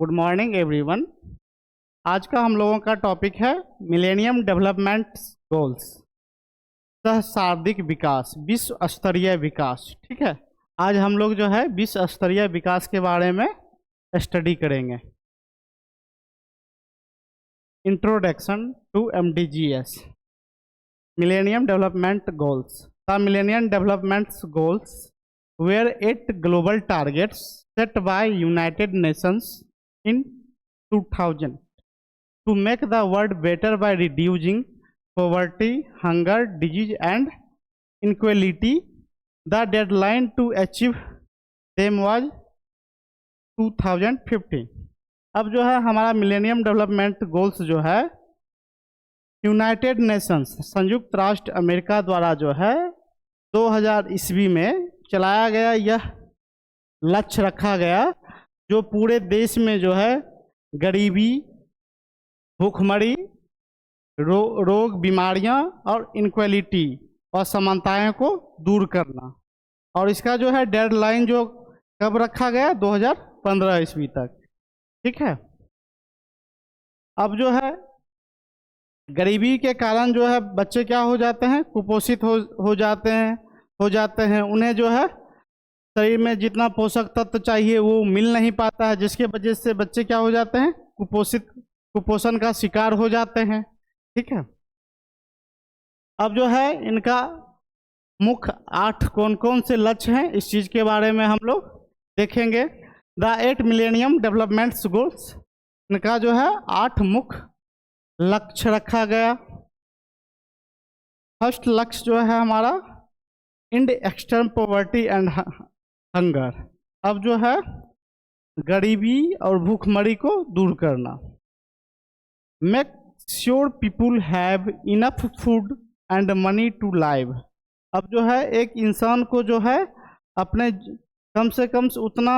Good morning everyone. आज का हम लोगों का टॉपिक है मिलेनियम डेवलपमेंट गोल्स, सहस्राब्दिक विकास, विश्व स्तरीय विकास। ठीक है, आज हम लोग जो है विश्व स्तरीय विकास के बारे में स्टडी करेंगे। Introduction to MDGs, millennium development goals. The millennium development goals were 8 global targets set by United Nations in 2000 to make the world better by reducing poverty, hunger, disease and inequality. The deadline to achieve them was 2015। अब जो है हमारा millennium development goals जो है United Nations, संयुक्त राष्ट्र America द्वारा जो है 2000 ईस्वी में चलाया गया यह लक्ष्य रखा गया जो पूरे देश में जो है गरीबी, भूखमरी, रोग, बीमारियां और इनक्वालिटी, असमानताएं को दूर करना। और इसका जो है डेडलाइन जो कब रखा गया, 2015 ईस्वी तक। ठीक है, अब जो है गरीबी के कारण जो है बच्चे क्या हो जाते हैं, कुपोषित हो जाते हैं। उन्हें जो है शरीर में जितना पोषक तत्व चाहिए वो मिल नहीं पाता है, जिसके वजह से बच्चे क्या हो जाते हैं, कुपोषण का शिकार हो जाते हैं। ठीक है, अब जो है इनका मुख्य 8 कौन कौन से लक्ष्य हैं, इस चीज के बारे में हम लोग देखेंगे। द 8 मिलेनियम डेवलपमेंट गोल्स, इनका जो है 8 मुख्य लक्ष्य रखा गया। फर्स्ट लक्ष्य जो है हमारा end extreme poverty and hunger. अब जो है गरीबी और भूखमरी को दूर करना। Make sure people have enough food and money to live. अब जो है एक इंसान को जो है अपने कम से कम उतना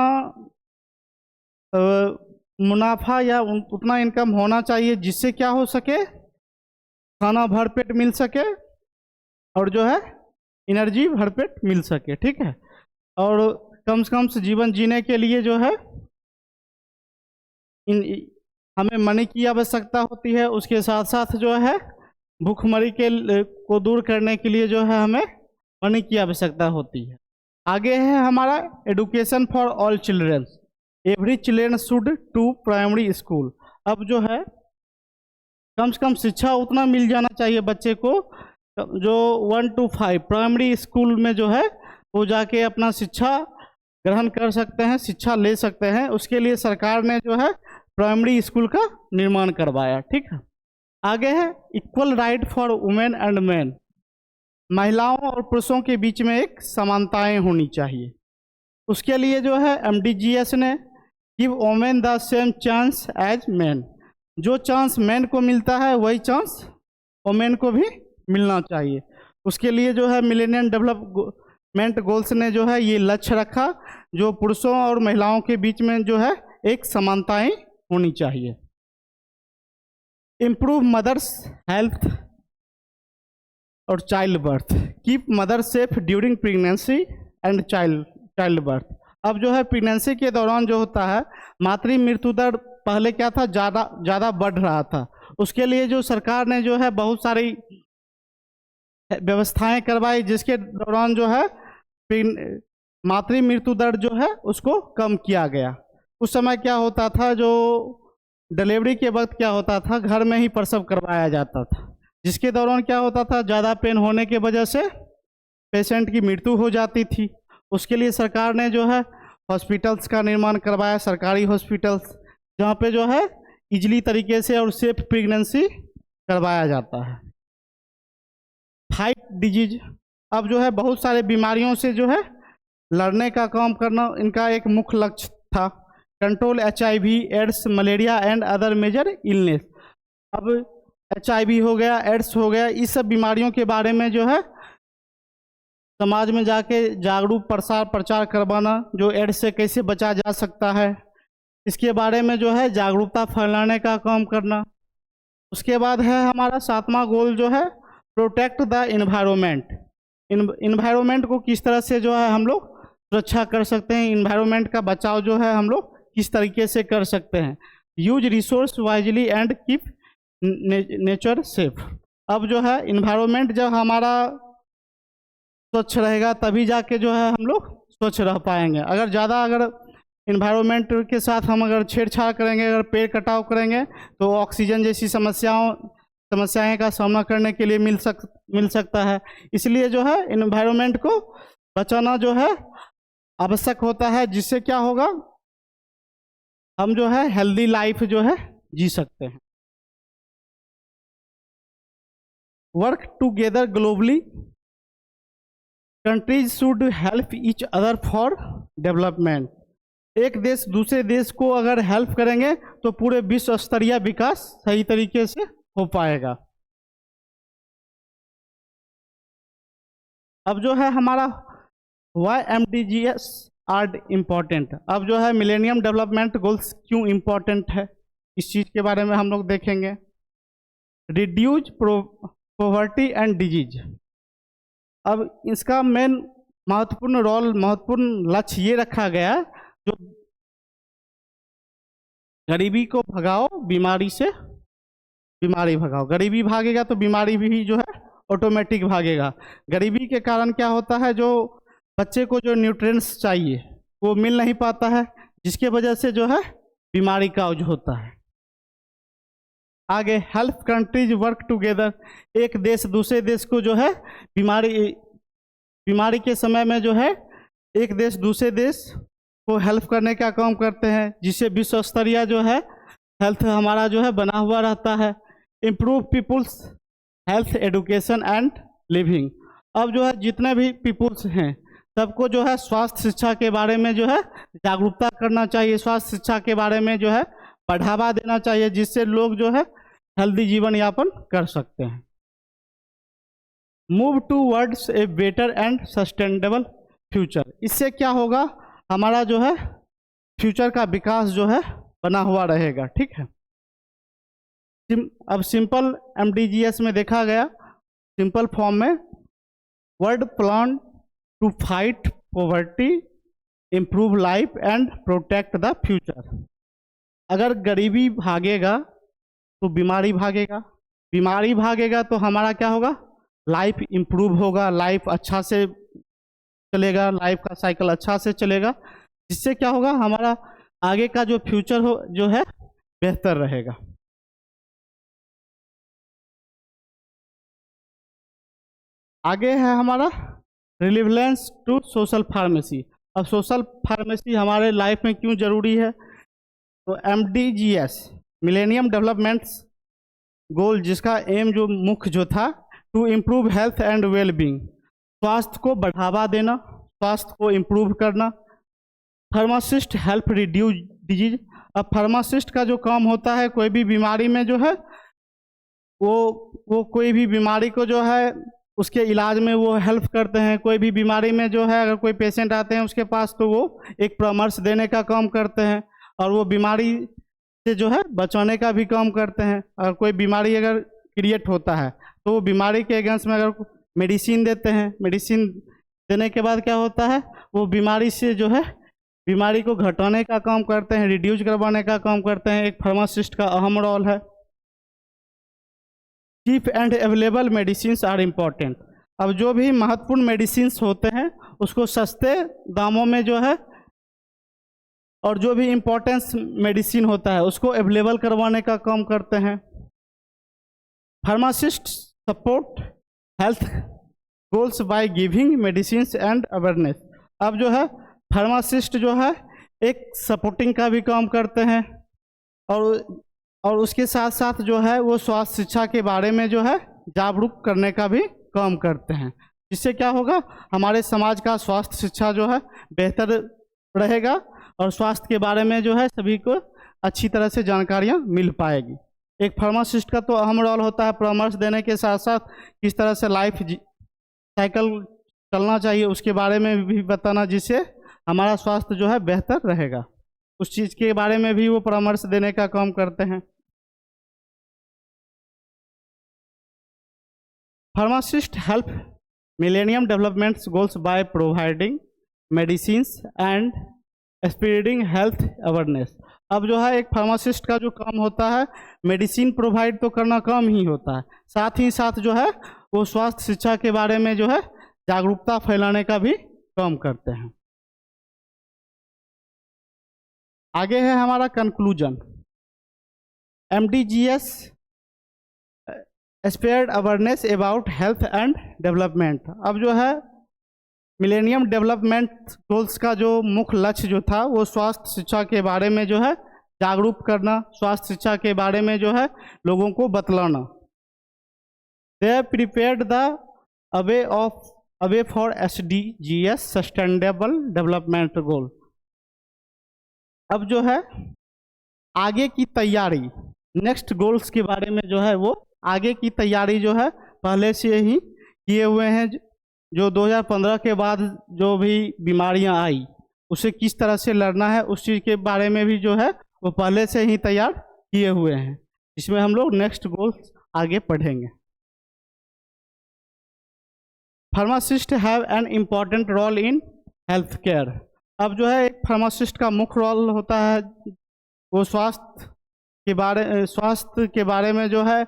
मुनाफा या उतना इनकम होना चाहिए जिससे क्या हो सके, खाना भरपेट मिल सके और जो है एनर्जी भरपेट मिल सके। ठीक है, और कम से कम जीवन जीने के लिए जो है हमें मनी की आवश्यकता होती है। उसके साथ साथ जो है भूखमरी को दूर करने के लिए जो है हमें मनी की आवश्यकता होती है। आगे है हमारा education for all children, every children should to primary school. अब जो है कम से कम शिक्षा उतना मिल जाना चाहिए बच्चे को जो 1 to 5 प्राइमरी स्कूल में जो है वो जाके अपना शिक्षा ग्रहण कर सकते हैं, शिक्षा ले सकते हैं। उसके लिए सरकार ने जो है प्राइमरी स्कूल का निर्माण करवाया। ठीक है, आगे है equal right for women and man, महिलाओं और पुरुषों के बीच में एक समानताएं होनी चाहिए। उसके लिए जो है MDGs ने give women the same chance as man, जो चांस मैन को मिलता है वही चांस वुमेन को भी मिलना चाहिए। उसके लिए जो है मिलेनियम डेवलपमेंट गोल्स ने जो है ये लक्ष्य रखा जो पुरुषों और महिलाओं के बीच में जो है एक समानताएं होनी चाहिए। इम्प्रूव मदर्स हेल्थ और child birth, keep mother safe during pregnancy and child birth. अब जो है प्रेगनेंसी के दौरान जो होता है मातृ मृत्यु दर पहले क्या था, ज़्यादा बढ़ रहा था। उसके लिए जो सरकार ने जो है बहुत सारी व्यवस्थाएं करवाई जिसके दौरान जो है मातृ मृत्यु दर जो है उसको कम किया गया। उस समय क्या होता था, जो डिलीवरी के वक्त क्या होता था, घर में ही प्रसव करवाया जाता था, जिसके दौरान क्या होता था, ज़्यादा पेन होने की वजह से पेशेंट की मृत्यु हो जाती थी। उसके लिए सरकार ने जो है हॉस्पिटल्स का निर्माण करवाया, सरकारी हॉस्पिटल्स, जहाँ पे जो है इजली तरीके से और सेफ प्रेगनेंसी करवाया जाता है। फाइट डिजीज, अब जो है बहुत सारे बीमारियों से जो है लड़ने का काम करना इनका एक मुख्य लक्ष्य था। Control HIV, AIDS, malaria and other major illness. अब HIV हो गया, एड्स हो गया, इस सब बीमारियों के बारे में जो है समाज में जाके जागरूक प्रचार करवाना, जो एड्स से कैसे बचा जा सकता है इसके बारे में जो है जागरूकता फैलाने का काम करना। उसके बाद है हमारा 7वां गोल जो है प्रोटेक्ट द इन्वायरमेंट। इन्वायरमेंट को किस तरह से जो है हम लोग सुरक्षा कर सकते हैं, इन्वायरमेंट का बचाव जो है हम लोग किस तरीके से कर सकते हैं। Use resource wisely and keep nature safe. अब जो है इन्वायरमेंट जब हमारा स्वच्छ रहेगा तभी जाके जो है हम लोग स्वच्छ रह पाएंगे। अगर इन्वायरमेंट के साथ हम अगर छेड़छाड़ करेंगे, अगर पेड़ कटाव करेंगे, तो ऑक्सीजन जैसी समस्याएं का सामना करने के लिए मिल सकता है। इसलिए जो है इन्वायरमेंट को बचाना जो है आवश्यक होता है, जिससे क्या होगा, हम जो है हेल्दी लाइफ जो है जी सकते हैं। Work together globally, countries should help each other for development. एक देश दूसरे देश को अगर हेल्प करेंगे तो पूरे विश्व स्तरीय विकास सही तरीके से हो पाएगा। अब जो है हमारा वाई MDGs आर इम्पोर्टेंट। अब जो है मिलेनियम डेवलपमेंट गोल्स क्यों इम्पोर्टेंट है, इस चीज़ के बारे में हम लोग देखेंगे। Reduce poverty and disease. अब इसका मेन महत्वपूर्ण लक्ष्य ये रखा गया, जो गरीबी को भगाओ, बीमारी से बीमारी भगाओ। गरीबी भागेगा तो बीमारी भी जो है ऑटोमेटिक भागेगा। गरीबी के कारण क्या होता है, जो बच्चे को जो न्यूट्रिएंट्स चाहिए वो मिल नहीं पाता है, जिसके वजह से जो है बीमारी का काज होता है। आगे हेल्प कंट्रीज वर्क टुगेदर। एक देश दूसरे देश को जो है बीमारी के समय में जो है एक देश दूसरे देश को हेल्प करने का काम करते हैं, जिससे विश्व स्तरीय जो है हेल्थ हमारा जो है बना हुआ रहता है। Improve people's health education and living. अब जो है जितने भी पीपुल्स हैं सबको जो है स्वास्थ्य शिक्षा के बारे में जो है जागरूकता करना चाहिए, स्वास्थ्य शिक्षा के बारे में जो है बढ़ावा देना चाहिए, जिससे लोग जो है हेल्दी जीवन यापन कर सकते हैं। Move towards a better and sustainable future. इससे क्या होगा, हमारा जो है फ्यूचर का विकास जो है बना हुआ रहेगा। ठीक है। अब सिंपल MDGs में देखा गया, सिंपल फॉर्म में world plan to fight poverty, improve life and protect the future. अगर गरीबी भागेगा तो बीमारी भागेगा, बीमारी भागेगा तो हमारा क्या होगा, लाइफ इम्प्रूव होगा, लाइफ अच्छा से चलेगा, लाइफ का साइकिल अच्छा से चलेगा, जिससे क्या होगा, हमारा आगे का जो फ्यूचर हो जो है बेहतर रहेगा। आगे है हमारा रिलेवेंस टू सोशल फार्मेसी। अब सोशल फार्मेसी हमारे लाइफ में क्यों जरूरी है, तो MDGs मिलेनियम डेवलपमेंट्स गोल, जिसका एम जो मुख्य जो था, to improve health and wellbeing, स्वास्थ्य को बढ़ावा देना, स्वास्थ्य को इम्प्रूव करना। Pharmacist help reduce disease. अब फार्मासिस्ट का जो काम होता है, कोई भी बीमारी में जो है वो कोई भी बीमारी को जो है उसके इलाज में वो हेल्प करते हैं। कोई भी बीमारी में जो है अगर कोई पेशेंट आते हैं उसके पास, तो वो एक परामर्श देने का काम करते हैं, और वो बीमारी से जो है बचाने का भी काम करते हैं। और कोई बीमारी अगर क्रिएट होता है तो वो बीमारी के अगेंस्ट में अगर मेडिसिन देते हैं, मेडिसिन देने के बाद क्या होता है, वो बीमारी से जो है बीमारी को घटाने का काम करते हैं, रिड्यूस करवाने का काम करते हैं। एक फार्मासिस्ट का अहम रोल है। Cheap and available medicine are important. अब जो भी महत्वपूर्ण मेडिसिन होते हैं उसको सस्ते दामों में जो है, और जो भी इम्पोर्टेंस मेडिसिन होता है उसको अवेलेबल करवाने का काम करते हैं। Pharmacist support health goals by giving medicine and awareness. अब जो है फार्मासिस्ट जो है एक सपोर्टिंग का भी काम करते हैं, और उसके साथ साथ जो है वो स्वास्थ्य शिक्षा के बारे में जो है जागरूक करने का भी काम करते हैं, जिससे क्या होगा, हमारे समाज का स्वास्थ्य शिक्षा जो है बेहतर रहेगा, और स्वास्थ्य के बारे में जो है सभी को अच्छी तरह से जानकारियाँ मिल पाएगी। एक फार्मासिस्ट का तो अहम रोल होता है परामर्श देने के साथ साथ किस तरह से लाइफ साइकिल चलना चाहिए उसके बारे में भी बताना, जिससे हमारा स्वास्थ्य जो है बेहतर रहेगा। उस चीज़ के बारे में भी वो परामर्श देने का काम करते हैं। Pharmacist help millennium development goals by providing medicines and spreading health awareness. अब जो है एक फार्मासिस्ट का जो काम होता है, मेडिसिन प्रोवाइड तो करना काम ही होता है, साथ ही साथ जो है वो स्वास्थ्य शिक्षा के बारे में जो है जागरूकता फैलाने का भी काम करते हैं। आगे है हमारा conclusion. MDGs spread awareness about health and development. अब जो है मिलेनियम डेवलपमेंट गोल्स का जो मुख्य लक्ष्य जो था वो स्वास्थ्य शिक्षा के बारे में जो है जागरूक करना, स्वास्थ्य शिक्षा के बारे में जो है लोगों को बतलाना। They prepared the away for SDGs sustainable development goal. अब जो है आगे की तैयारी, नेक्स्ट गोल्स के बारे में जो है वो आगे की तैयारी जो है पहले से ही किए हुए हैं। जो 2015 के बाद जो भी बीमारियां आई उसे किस तरह से लड़ना है उस चीज़ के बारे में भी जो है वो पहले से ही तैयार किए हुए हैं। इसमें हम लोग नेक्स्ट गोल्स आगे पढ़ेंगे। Pharmacist have an important role in health care. अब जो है एक फार्मासिस्ट का मुख्य रोल होता है, वो स्वास्थ्य के बारे में जो है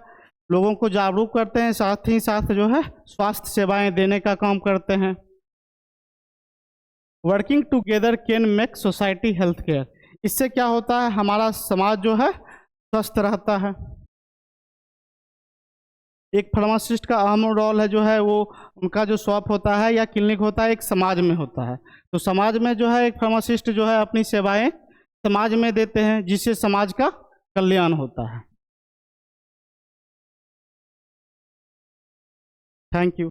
लोगों को जागरूक करते हैं, साथ ही साथ जो है स्वास्थ्य सेवाएं देने का काम करते हैं। Working together can make society health care. इससे क्या होता है, हमारा समाज जो है स्वस्थ रहता है। एक फार्मासिस्ट का अहम रोल है जो है वो उनका जो शॉप होता है या क्लिनिक होता है एक समाज में होता है, तो समाज में जो है एक फार्मासिस्ट जो है अपनी सेवाएं समाज में देते हैं जिससे समाज का कल्याण होता है। Thank you.